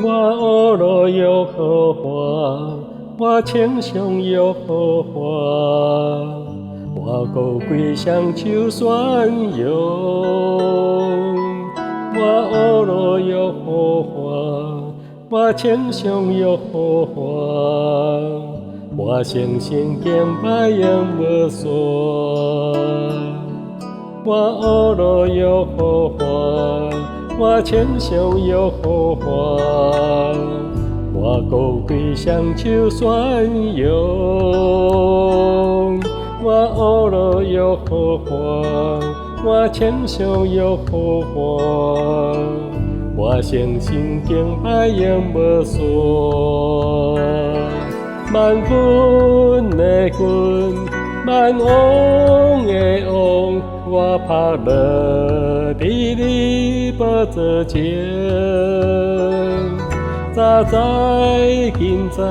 我学了耶和华，我称颂耶和华，我高贵双手宣扬。我学了耶和华，我称颂耶和华，我诚心敬拜仰无线。我学了耶和华，我称颂耶和华，我高贵双手宣扬。我学了耶和华，我称颂耶和华，我诚心敬拜仰无线。万军的军，万王的王，我拍落伫你宝座前。早知今知，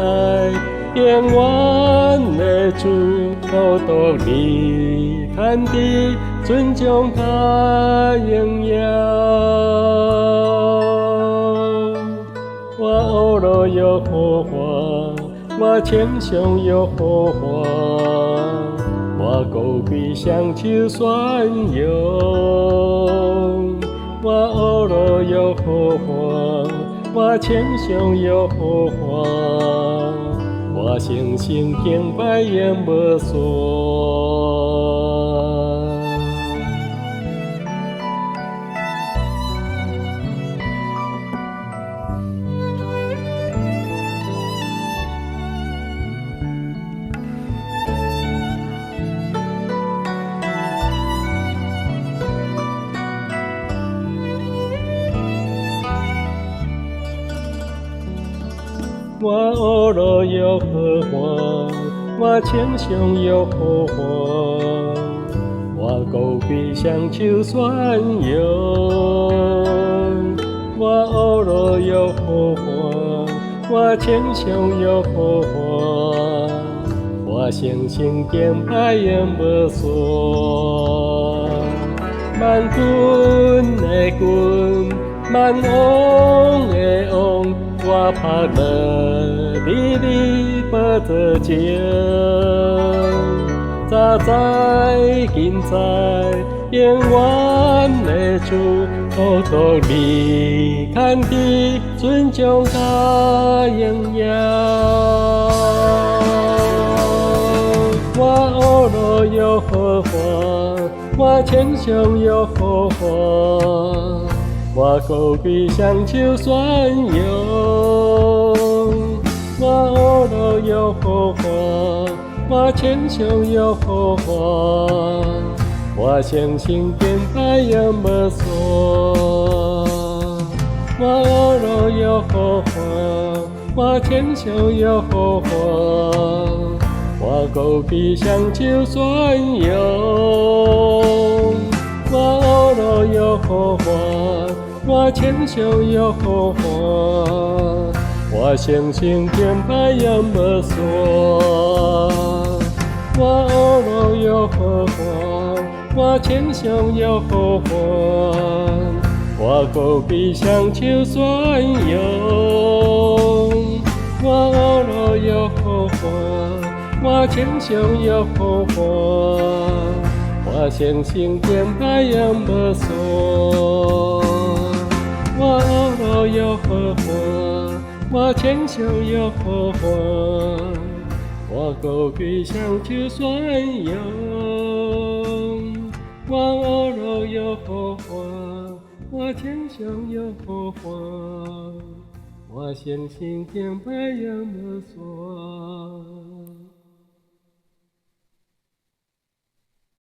永远的主，孤独你看的尊重甲荣耀。我学了耶和华，我称颂耶和华，我高贵双手宣扬。我学了耶和华，我称颂耶和华，我诚心敬拜仰无线。我学了耶和华，我称颂耶和华，我高贵双手宣扬。我学了耶和华，我称颂耶和华，我诚心敬拜仰无线。万军的军，万王的王，我拍落伫你宝座前。早知今知，永远的主，孤独你看的尊重甲荣耀。我学了耶和华，我称颂耶和华，我高贵双手宣扬。我学了耶和华，我称颂耶和华，我诚心敬拜仰无线。我学了耶和华，我称颂耶和华，我高贵双手宣扬。我学了耶和华，我称颂耶和华，我诚心敬拜仰无线。我学了耶和华，我称颂耶和华，我高贵双手宣扬。我学了耶和华，我称颂耶和华，我诚心敬拜仰无线。我学了耶和华，我称颂耶和华，我高贵双手宣扬。我学了耶和华，我称颂耶和华，我诚心敬拜仰无线。